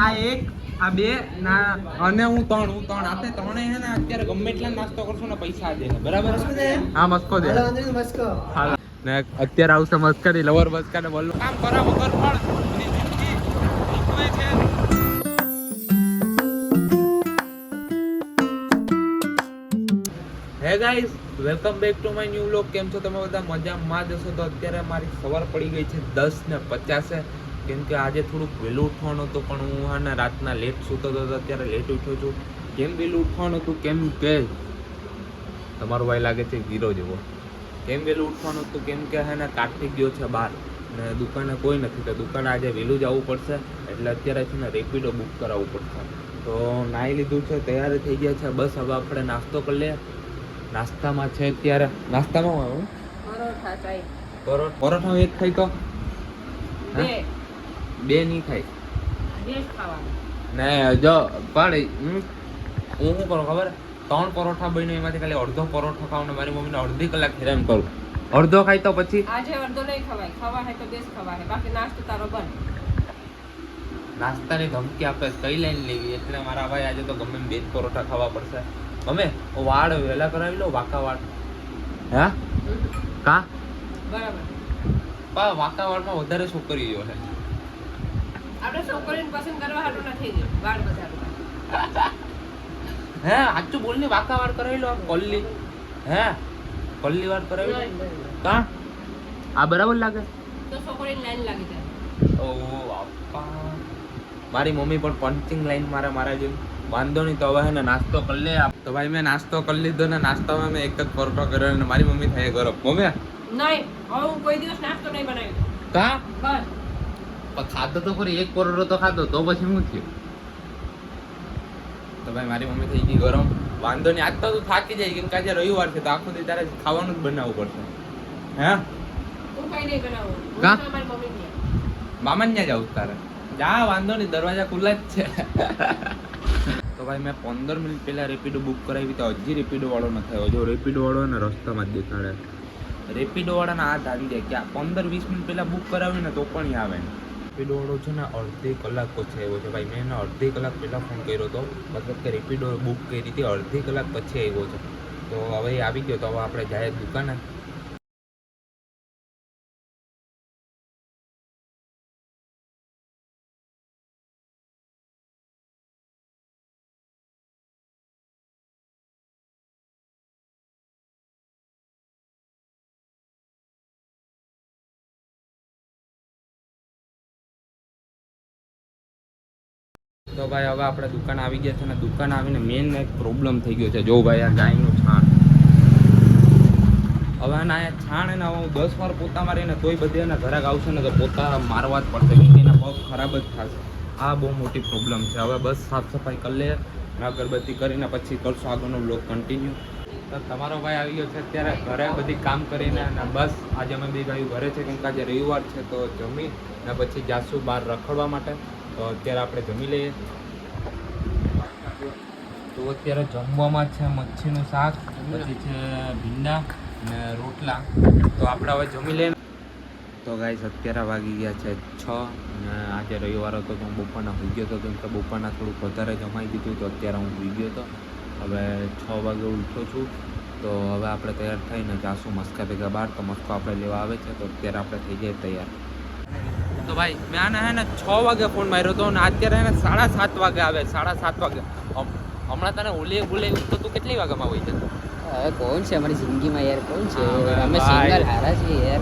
આ એક આ બે ના અને હું ત્રણ આપે ત્રણે હે ને અત્યારે ગમે એટલા નાસ્તો કરશો ને પૈસા દે બરાબર હા મસ્કો દે હા ને અત્યારે આવશે મસ્કાની લવર મસ્કા ને બોલો કામ કરા વગર પણ હે guys welcome back to my new vlog. કેમ છો તમે બધા? મજામાં જ હશો. તો અત્યારે મારી સવાર પડી ગઈ છે 10:50 કેમ કે આજે થોડુંક વહેલું ઉઠવાનું હતું પણ હું હા ને રાતના લેટ સૂતો હતો તો અત્યારે લેટ ઉઠ્યો છું. કેમ વહેલું ઉઠવાનું હતું? કેમ કે તમારો ભાઈ લાગે છે હીરો જેવો. કેમ વહેલું ઉઠવાનું હતું? કેમ કે હે ને કાર્તિક ગયો છે બહાર ને દુકાને કોઈ નથી તો દુકાને આજે વહેલું જવું પડશે એટલે અત્યારે છે ને રેપિડો બુક કરાવવું પડશે. તો નાહી લીધું છે, તૈયાર થઈ ગયા છે. બસ હવે આપણે નાસ્તો કરી લઈએ. નાસ્તામાં છે અત્યારે નાસ્તામાં હું પરોઠા ખાઈ પરોઠા એક ખાઈ તો બે નહીં ખાઈ ને જો પણ હું શું કરું ખબર? 3 પરોઠા બન્યો એમાંથી ખાલી અડધો પરોઠો ખાવ ને મારી મમ્મીને અડધી કલાક હેરાન કરું. અડધો ખાઈ તો પછી આજે અડધો નહીં ખવાય, ખવા હે તો બેસ ખવા હે, બાકી નાસ્તો તારો બંધ. નાસ્તાની ધમકી આપે કઈ લાઈન લેવી એટલે મારા ભાઈ આજે તો ગમે 2 પરોઠા ખાવા પડશે. ગમે વાળ વહેલા કરાવી લો, વાંકા વાળ. હે કા બરાબર પા વાંકા વાળમાં વધારે છોકરીઓ છે. આપણે છોકરીને પસંદ કરવા હાટું નથી ગયો વાળ બધા. હે સાચું બોલ ને, વાંકા વાળ કરાવી લો. આમ કોલ્લી હે કોલ્લી વાળ કરાવી લો. કા આ બરાબર લાગે તો છોકરીની લાઈન લાગી જાય. ઓ બાપા મારી મમ્મી પણ પંચિંગ લાઈન મારા જેમ. વાંધો નહીં તો હવે હે ને નાસ્તો કરી લે. તો ભાઈ મેં નાસ્તો કરી લીધો ને નાસ્તામાં મેં એક જ પરોઠો કર્યો અને મારી મમ્મી થાય ગરમ. મમ્મી નહીં હવે હું કોઈ દિવસ નાસ્તો નહીં બનાવ્યો. કા બસ પણ ખાધો તો ખરી, એક પરોઠો તો ખાધો તો પછી શું થયું? તો ભાઈ મારી મમ્મી થઈ ગઈ ગરમ. વાંધો નહીં, આજ તો તું થાકી જાય કેમ કે આજે રવિવાર છે તો આખો દી તારે ખાવાનું જ બનાવવું પડશે. હે હું કઈ નહીં બનાવું. કા? હું મારી મમ્મી ત્યાં મામા ત્યાં જાઉં તારે? જા વાંધો નહીં, દરવાજા ખુલ્લા જ છે. તો ભાઈ મેં 15 મિનિટ પહેલા રેપિડો બુક કરાવી તો હજી રેપિડો વાળો ન થયો. જો રેપિડો વાળો ને રસ્તામાં જ દેખાડે. રેપિડો વાળાના આ ધારી દે કે આ 15-20 મિનિટ પહેલા બુક કરાવી ને તો પણ આવે. રેપિડો વાળો છે ને અડધી કલાક પછી આવ્યો છે. ભાઈ મેં એને અડધી કલાક પહેલા ફોન કર્યો હતો, મતલબ કે રેપિડો બુક કરી હતી, અડધી કલાક પછી આવ્યો છે. તો હવે આવી ગયો તો હવે આપણે જાય દુકાને. તો ભાઈ હવે આપણે દુકાન આવી ગયા છે ને દુકાન આવીને મેઇન એક પ્રોબ્લેમ થઈ ગયો છે. જો ભાઈ આ ગાયનું છાણ, હવે આના છાણ એને હું 10 વાર પોતા મારીને તોય બધી એના ઘરાક આવશે ને તો પોતા મારવા જ પડશે કેમ કે એના પગ ખરાબ જ થશે. આ બહુ મોટી પ્રોબ્લેમ છે. હવે બસ સાફ સફાઈ કરી લે, અગરબત્તી કરીને પછી કરશું આગળનો બ્લોગ કન્ટિન્યુ. તો તમારો ભાઈ આવી ગયો છે અત્યારે ઘરે બધી કામ કરીને અને બસ આજે અમે બે ગાયું ઘરે છે કેમ કે આજે રવિવાર છે તો જમી ને પછી જાશું બહાર રખડવા માટે. તો અત્યારે આપણે જમી લઈએ. તો અત્યારે જમવામાં છે મચ્છીનું શાક, પછી છે ભીંડા ને રોટલા. તો આપણે હવે જમી લઈએ. તો ગાઈસ અત્યારે વાગી ગયા છે 6 અને આજે રવિવાર હતો તો હું બપોરના સુઈ ગયો હતો કેમ કે બપોરના થોડુંક વધારે જમાઈ દીધું તો અત્યારે હું સુઈ ગયો હતો. હવે 6 વાગે ઉઠ્યો છું તો હવે આપણે તૈયાર થઈને જાશું મસ્કા ભેગા બહાર. તો મસ્કો આપણે લેવા આવે છે તો અત્યારે આપણે થઈ જાય તૈયાર. તો ભાઈ મેં આને હે ને 6 વાગે ફોન માર્યો હતો અને અત્યારે એને 7:30 વાગે આવે. 7:30 વાગે હમણાં તને ઓલી બોલાવ્યું તો તું કેટલી વાગ્યામાં હોય છે? હવે કોણ છે અમારી જિંદગીમાં યાર? કોણ છે? અમે સિંગલ હારા છીએ યાર.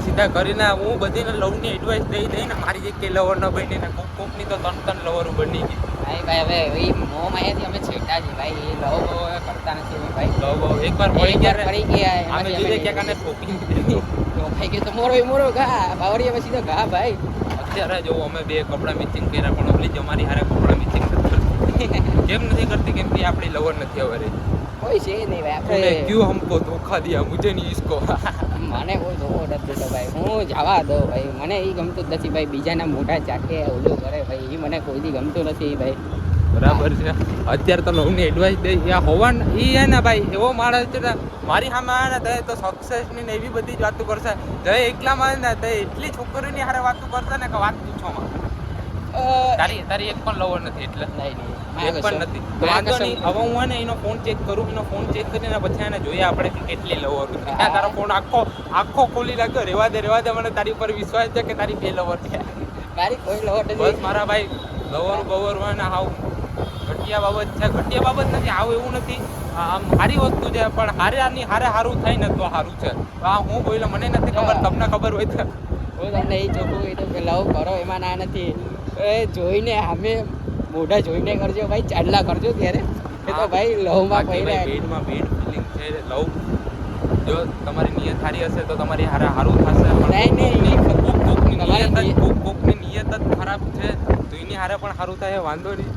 સીધા કરીને હું બધીને લવની એડવાઇસ દઈને મારી જે કે લવર ન બની ને કોકની તો 3 લવર બની ગઈ. ભાઈ હવે એ મોહ માયાથી અમે છેટા છે ભાઈ. એ લવ કરતા નથી ભાઈ. લવ એકવાર પડી ગયા અમે જીતે ક્યાં કાને ઠોકી દીધી. ભાઈ કે તો મોરો ઘા બાવરિયા પછી તો ઘા ભાઈ. અત્યારે જો અમે બે કપડાં મિચિંગ કર્યા પણ ઓલી જ અમારી હારે કપડાં મિચિંગ કેમ નથી કરતી? કેમ કે આપણી લવર નથી હવે રહી. કોઈ છે નહીં ભાઈ. આપણે ક્યું હમકો ધોખા દિયા મુझे नहीं इसको. મને કોઈ ધોખો નથી દેતો ભાઈ. હું જવા દો ભાઈ. મને એ ગમતું જ નથી ભાઈ. બીજાના મોઢા ચાખે ઓલું કરે ભાઈ, એ મને કોઈ દી ગમતું નથી ભાઈ. બરાબર છે. અત્યારે તો લવની એડવાઇસ દે હોવાન એ હે ને ભાઈ એવો માણસ છે ને મારી સામે આવે ને તો સક્સેસની ને એવી બધી જ વાતો કરશે. તો એકલામાં ને તો એટલી છોકરીઓની હારે વાતો કરશે ને કે વાત પૂછવામાં. તારી એક પણ લવર નથી એટલે નહીં એક પણ નથી તો વાંધો નહીં હવે હું હે ને એનો ફોન ચેક કરું એનો ફોન ચેક કરીને પછી એને જોઈએ આપણે કે કેટલી લવર છે તારો ફોન આખો ખોલી નાખ્યો રેવા દે મને તારી ઉપર વિશ્વાસ છે કે તારી 2 લવર છે મારી કોઈ લવર નથી બસ મારા ભાઈ લવર હોય ને હાવ ઘટિયા બાબત નથી આવું એવું નથી આમ સારી વસ્તુ છે પણ હારે સારું થાય ને તો સારું છે હું બોલ્યો મને નથી ખબર તમને ખબર હોય તો હું તમને એ ચોખ્ખું કીધું કે લવ કરો એમાં ના નથી એ જોઈને અમે મોઢા જોઈને કરજો ભાઈ ચાંદલા કરજો ત્યારે એ તો ભાઈ લવમાં પહેલા બેડમાં બેડ ફિલિંગ છે લવ જો તમારી નિયત સારી હશે તો તમારી સારું થશે નહીં કોકની નિયત જ ખરાબ છે તો એની હારે પણ સારું થાય વાંધો નહીં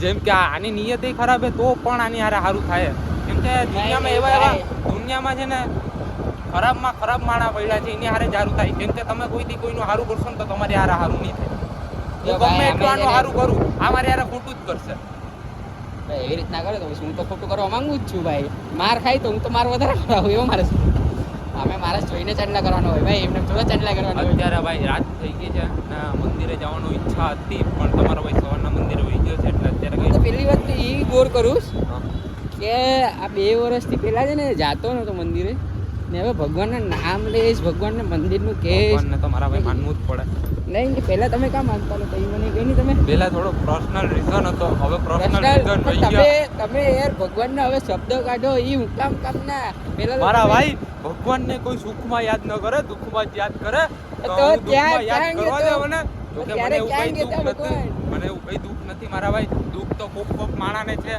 જેમ કે આની નિયત ખરાબ છે તો પણ આની હારે સારું થાય કેમ કે દુનિયામાં એવા દુનિયામાં છે ને ખરાબમાં ખરાબ માણા પડ્યા છે એની હારે સારું થાય કેમ કે તમે કોઈથી કોઈનું સારું કરશો ને તો તમારી હારે સારું નહીં થાય હું ગમે એટલું આનું સારું કરું આ મારી હારે ખોટું જ કરશે એવી રીતના કરે તો હું તો ખોટું કરવા માંગુ જ છું ભાઈ માર ખાય તો હું તો માર વધારે કરાવું એવો મારે અમે મારા જોઈને ચાંદલા કરવાનો હોય ભાઈ એમને થોડા ચાંદલા કરવાનો હોય અત્યારે ભાઈ રાત થઈ ગઈ છે ને મંદિરે જવાની ઈચ્છા હતી પણ તમારો ભાઈ સવારના મંદિરે વહી ગયો છે એટલે અત્યારે હું તો પહેલી વાત તો એ ગોર કરું કે આ 2 વર્ષથી પહેલા છે ને જાતો નતો મંદિરે ને હવે ભગવાનના નામ લઈશ ભગવાનના મંદિરનું કહેશ ભગવાનને તો મારા ભાઈ માનવું જ પડે નહીં પહેલા તમે કામ માનતા હતો એ મને કહી નહીં તમે પહેલા થોડો પર્સનલ રીઝન હતો હવે પર્સનલ રીઝન રહી ગયા તમે યાર ભગવાનના હવે શબ્દ કાઢો એ હું કામ ના પહેલા મારા ભાઈ ભગવાનને કોઈ સુખમાં યાદ ન કરે દુઃખમાં જ યાદ કરે તો ત્યાં યાદ કરવા દે મને ત્યારે ક્યાં ગયા ભગવાન મને એવું કઈ દુઃખ નથી મારા ભાઈ દુઃખ તો કોક માણાને છે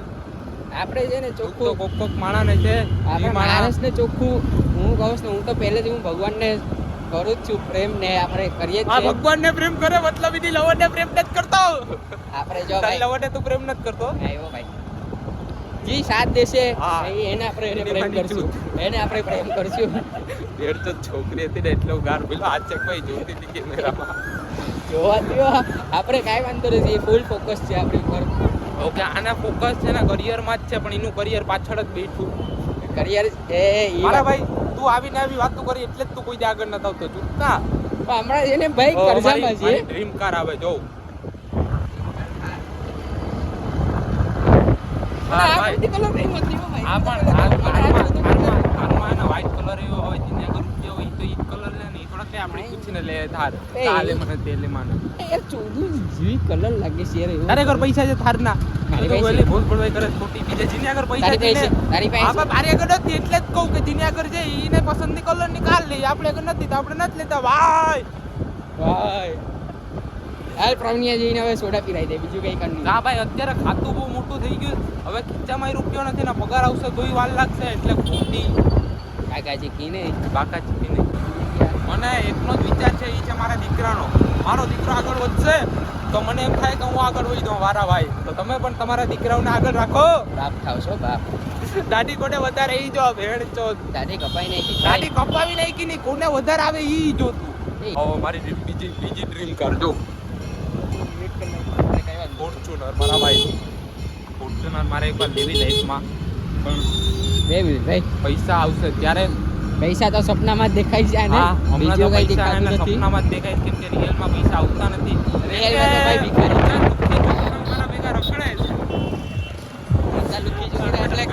આપણે છે ને ચોખ્ખું કોક માણાને છે આપણે માણસને ચોખ્ખું હું કહું છું હું તો પહેલેથી હું ભગવાનને કરું જ છું પ્રેમ ને આપણે કરીએ જ છીએ ભગવાનને પ્રેમ કરે મતલબ એની લવરને પ્રેમ નથી કરતો આપણે જો ભાઈ લવરને તું પ્રેમ નથી કરતો આવ્યો ભાઈ જી સાથ દેશે એને આપણે પ્રેમ કરશું દેડ તો છોકરી હતી ને એટલો ગાર પેલો આ ચેક ભાઈ જોતી હતી કેમેરામાં જોવા દો આપણે કાંઈ વાંધો નથી ફૂલ ફોકસ છે આપણી ઉપર ઓકે આના ફોકસ છે ને કરિયરમાં જ છે પણ એનું કરિયર પાછળ જ બેઠું કરિયર મારા ભાઈ તું આવીને આવી વાતો કરી એટલે જ તું કોઈ આગળ નથી આવતો ચૂકતા હમણાં એને ભાઈ કરજામાં છે ડ્રીમ કાર આવે જો વ્હાઈટ કલર એવો હવે જીને કરું જેવો ઈ તો ઈ કલર લે ને થોડા કે આપણે પૂછીને લે થાર તાલે મને તેલે માને યાર ચોદું જેવી કલર લાગે છે યાર તારે ઘર પૈસા છે થાર ના મારી તો પાસે વેલી ભૂલ પડવાય કરે ખોટી બીજે જીને આગળ પૈસા છે તારી પાસે હા મારી આગળ નથી એટલે જ કહું કે જીને આગળ છે ઈને પસંદની કલર ની કાલ લે આપણે આગળ નથી તો આપણે નથી લેતા ભાઈ હાલ પ્રવણિયા જઈને હવે સોડા પીરાઈ દે બીજું કઈ કરવું ના ભાઈ અત્યારે ખાતું બહુ મોટું થઈ ગયું હવે ખીચામાં રૂપિયો નથી ને પગાર આવશે તોય વાર લાગશે એટલે ખોટી કાકાજી કીને કાકાજી કીને મને એકનો જ વિચાર છે એ છે મારા દીકરાનો મારો દીકરો આગળ વધશે તો મને એમ થાય કે હું આગળ વધી જાઉં વારા ભાઈ તો તમે પણ તમારા દીકરાઓને આગળ રાખો બાપ થાવશો બાપ દાઢી કોને વધારે ઈ જો ભેડ ચો દાઢી કપાઈ નહીં દાઢી કપાવી નહીં કે નહીં કોને વધારે આવે ઈ જોતું હવે મારી બીજી ડ્રીમ કાર જો ફોર્ચ્યુનર મારા ભાઈ ફોર્ચ્યુનર મારે એકવાર લેવી લાઈફમાં પણ 2 મિનિટ ભાઈ પૈસા આવશે ત્યારે પૈસા તો સપનામાં જ દેખાય છે ને હમણાં તો બીજું કઈ પૈસા દેખાતું નથી સપનામાં જ દેખાય કેમ કે રિયલમાં પૈસા આવતા નથી રિયલમાં તો ભાઈ ભિખારી મારા ભેગા રખડે ચાલુ ખીચું એટલે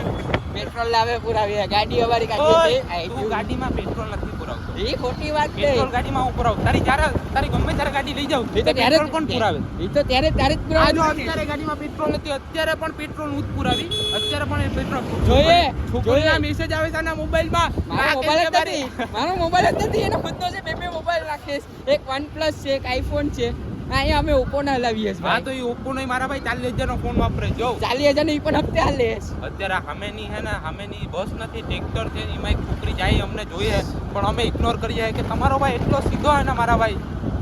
પેટ્રોલ લાવે પુરાવી ગાડી અમારી તું ગાડી ગાડીમાં પેટ્રોલ નથી પુરાવતો એ ખોટી વાત છે પેટ્રોલ ગાડીમાં હું પુરાવું તારી ગમે ત્યારે ગાડી લઈ જાઉં એ તો ત્યારે પેટ્રોલ પણ પુરાવે એ તો ત્યારે જ આ જો પુરાવે અત્યારે ગાડીમાં પેટ્રોલ નથી અત્યારે પણ પેટ્રોલ હું જ પુરાવી અત્યારે પણ પેટ્રોલ જોઈએ છોકરીના મેસેજ આવે છે આના મોબાઈલમાં મારો મોબાઈલ જ નથી મારો મોબાઈલ જ નથી એનો ખુદનો છે બે મોબાઈલ રાખીશ એક OnePlus છે એક iPhone છે અહીંયા અમે ઓપ્પો ના હલાવીએ છીએ હા તો એ ઓપ્પો નહીં મારા ભાઈ 40,000 નો ફોન વાપરે જો 40,000 નો ઈ પણ હપ્તે હાલે અત્યારે સામેની હે ને સામેની બસ નથી ટ્રેક્ટર છે એમાં એક છોકરી જાય અમને જોઈએ પણ અમે ઇગ્નોર કરીએ કે તમારો ભાઈ એટલો સીધો હે ને મારા ભાઈ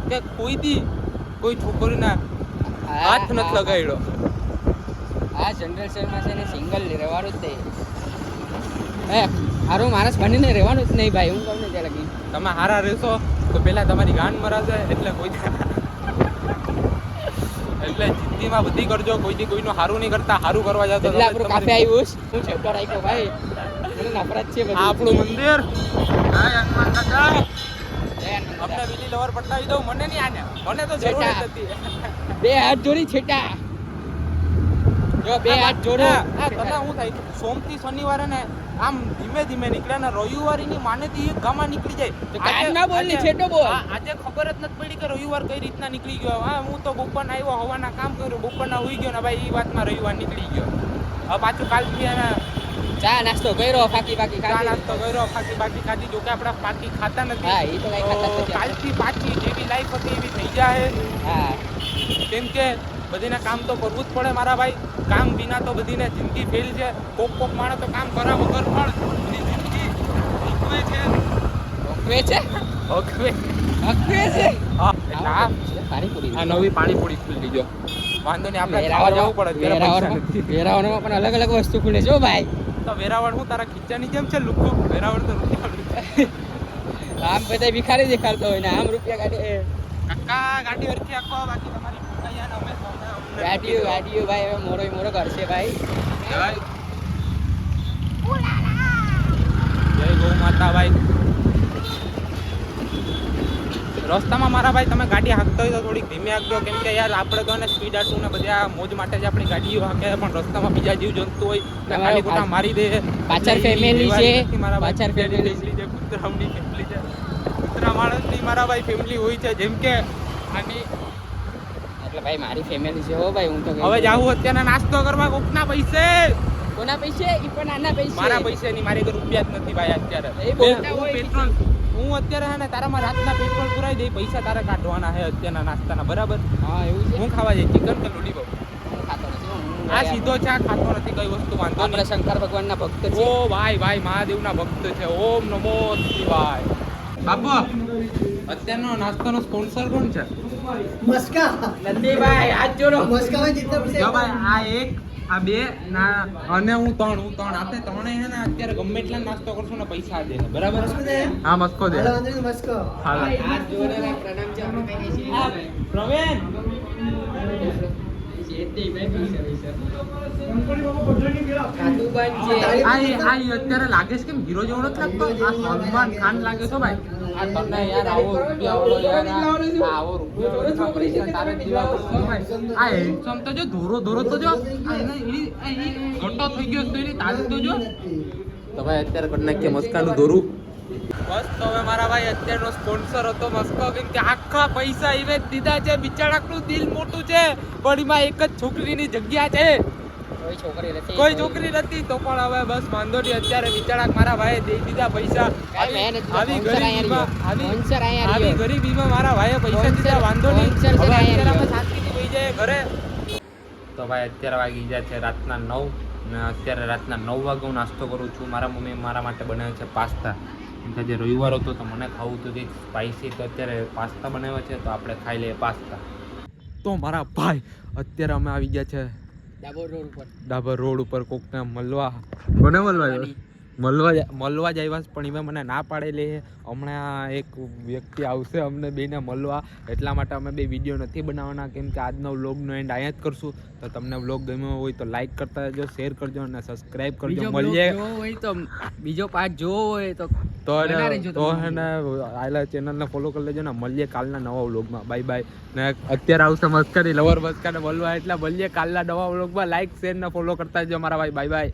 કે કોઈ છોકરીના હાથ નથી લગાડ્યો આ જનરેશનમાં છે ને સિંગલ રહેવાનું જ નહીં હે હારું માણસ બનીને રહેવાનું જ નહીં ભાઈ હું કહું ને ત્યારે તમે હારા રહેશો તો પહેલા તમારી ગાંડ મરાશે એટલે કોઈ એટલે જિંદગીમાં બધી કરજો કોઈનું સારું નહીં કરતા સારું કરવા જાવ તો એટલે આપણું કાફે આવ્યું હું ચેપ્ટર રાખ્યો ભાઈ મને નફરત છે આપણું મંદિર જય હનુમાન દાદા જય અમને વિલી લવર પટાવી દઉં, મને નહીં આને, મને તો જરૂર જ નથી. બે હાથ જોડી છેટા જો બે હાથ જોડો. તને શું થાય સોમથી શનિવારે ને આમ ધીમે ધીમે નીકળે ને રવિવારે ની માનેથી એક ગામમાં નીકળી જાય. કાચ ના બોલ ને છેટો બોલ. આજે ખબર જ નથી પડી કે રવિવાર કઈ રીતના નીકળી ગયો. હા હું તો બપોરના આવ્યો, હવાના કામ કર્યું, બપોરના હુઈ ગયો ને ભાઈ એ વાતમાં રવિવાર નીકળી ગયો. હવે પાછું કાલથી એને ચા નાસ્તો કર્યો, ફાકી ચા ખાધી. નાસ્તો કર્યો, ફાકી બાકી ખાધી. જોકે આપણે ફાકી ખાતા હા નથી, એ તો કઈ ખાતા તો નથી. કાલથી પાછી જેવી લાઈફ હતી એવી થઈ જાય. હા કેમ કે બધીને કામ તો કરવું જ પડે મારા ભાઈ. કામ વિના તો બધીને જિંદગી ફેલ છે. કોક માણસ તો કામ કર્યા વગર પણ બધી જિંદગી ભોગવે છે. ઓકવે છે ભોગવે. ઓકવે છે. હા એટલે આ પાણીપુરી આ નવી પાણીપુરી ખુલી ગયો. વાંધો નહીં, આપણે ખાવા જવું પડે અત્યારે પૈસા નથી. વેરાવળમાં પણ અલગ અલગ વસ્તુ ખુલે છે હો ભાઈ. તો વેરાવળ હું તારા ખીચાની જેમ છે લુકો? વેરાવળ તો રૂપિયા આમ બધા ભિખારી દેખાડતો હોય ને આમ રૂપિયા કાઢે. કાકા ગાડી હરખી આખો, બાકી તમારી અહીંયા અમે ગાડીઓ ભાઈ હવે મોરો કરશે ભાઈ. જય ગૌ માતા ભાઈ. રસ્તામાં મારા ભાઈ તમે ગાડી હાંકતો હોય તો થોડીક ધીમે હાંકજો, કેમ કે યાર આપણે તો ને સ્પીડ આટું ને બધા મોજ માટે જ આપણી ગાડીઓ હાંકે, પણ રસ્તામાં બીજા જીવ જંતુ હોય ને ખાલી ખોટા મારી દે. પાછળ ફેમિલી છે, મારા પાછળ ફેમિલી family છે, કૂતરાઓની ફેમિલી છે, કૂતરા માણસની મારા ભાઈ ફેમિલી હોય છે. જેમ કે આની એટલે ભાઈ મારી ફેમિલી છે હો ભાઈ. હું તો હવે જાવું અત્યારે નાસ્તો કરવા કોકના પૈસે. કોના પૈસે? ઈ પણ આના પૈસે. મારા પૈસે નહીં, મારી ઘરે રૂપિયા જ નથી ભાઈ અત્યારે. એ બોલતા હું હોય પેટ્રોલ હું અત્યારે હે ને તારામાં રાતના પેટ્રોલ પુરાઈ દે, પૈસા તારે કાઢવાના હે અત્યારના નાસ્તાના, બરાબર? હા એવું છે. હું ખાવા જાય ચિકન કે લોલીપોપ? હું ખાતો નથી. હું આ સીધો છે, આ ખાતો નથી કઈ વસ્તુ, વાંધો આપણે નહીં. શંકર ભગવાનના ભક્ત છે. ઓ ભાઈ મહાદેવના ભક્ત છે. ઓમ નમો શિવાય. બાપુ અત્યારનો નાસ્તાનો સ્પોન્સર કોણ છે? मस्का નથી ભાઈ હાથ જોડો. मस्का में जितना पैसा જો ભાઈ આ એક, આ બે ના અને હું ત્રણ આપણે ત્રણે હે ને અત્યારે ગમે એટલા નાસ્તો કરશું ને પૈસા દે, બરાબર? मस्को दे હા મસ્કો દે. हेलो अंदर मस्को હાલો. હાથ જોડે ભાઈ પ્રણામ છે આપણે કહીએ છીએ. પ્રવીણ ખાતું બંધ છે. આ અત્યારે લાગે છે કેમ હીરો જેવો નથી લાગતો? આ સલમાન ખાન લાગે છે ભાઈ. આ તને યાર આવો રૂપિયા વાળો યાર આવો રૂપિયા વાળો છોકરી છે તારે જીવા કરતો ભાઈ. આ હેન્ડસમ તો જો ધોરો તો જો આ એને ઘટો થઈ ગયો તો એની તારી તો જો. તો ભાઈ અત્યારે કરી નાખીએ મસ્કાનું દોરું. બસ તો હવે મારા ભાઈ અત્યારનો સ્પોન્સર હતો મસ્કો, કેમ કે આખા પૈસા ઈવે દીધા છે. બિચારાનું દિલ મોટું છે, પણ એમાં એક જ છોકરીની જગ્યા છે, કોઈ છોકરી નથી. તો પણ હવે બસ વાંધો નહીં, અત્યારે બિચારા મારા ભાઈએ દઈ દીધા પૈસા. આવી ગરીબીમાં મારા ભાઈએ પૈસા દીધા, વાંધો નહીં. હવે અત્યારે અમે શાંતિથી વહી જઈએ ઘરે. તો ભાઈ અત્યારે વાગી ગયા છે રાતના 9 ને અત્યારે રાતના 9 વાગે હું નાસ્તો કરું છું. મારા મમ્મી મારા માટે બનાવે છે પાસ્તા. કેમ કે જે રવિવાર હતો તો મને ખાવું હતું કંઈક સ્પાઇસી, તો અત્યારે પાસ્તા બનાવ્યા છે તો આપણે ખાઈ લઈએ પાસ્તા. તો મારા ભાઈ અત્યારે અમે આવી ગયા છે ડાબર રોડ ઉપર કોકને મળવા. કોને મળવા જ આવ્યા છે, પણ એમાં મને ના પાડેલી છે. હમણાં એક વ્યક્તિ આવશે અમને બેને મળવા, એટલા માટે અમે બે વિડીયો નથી બનાવવાના, કેમ કે આજનો વ્લોગનો એન્ડ અહીંયા જ કરશું. તો તમને વ્લોગ ગમ્યો હોય તો લાઈક કરતા રહેજો, શેર કરજો અને સબસ્ક્રાઇબ કરજો. મળીએ તો બીજો પાર્ટ જોવો હોય તો હે ને આયલા ચેનલને ફોલો કરી લેજો ને. મળીએ કાલના નવા વ્લોગમાં. Bye bye. ને અત્યારે આવશે મસ્કાની લવર મસ્કાને મળવા, એટલે મળીએ કાલના નવા વ્લોગમાં. લાઈક શેર ને ફોલો કરતા રહેજો મારા ભાઈ. Bye bye.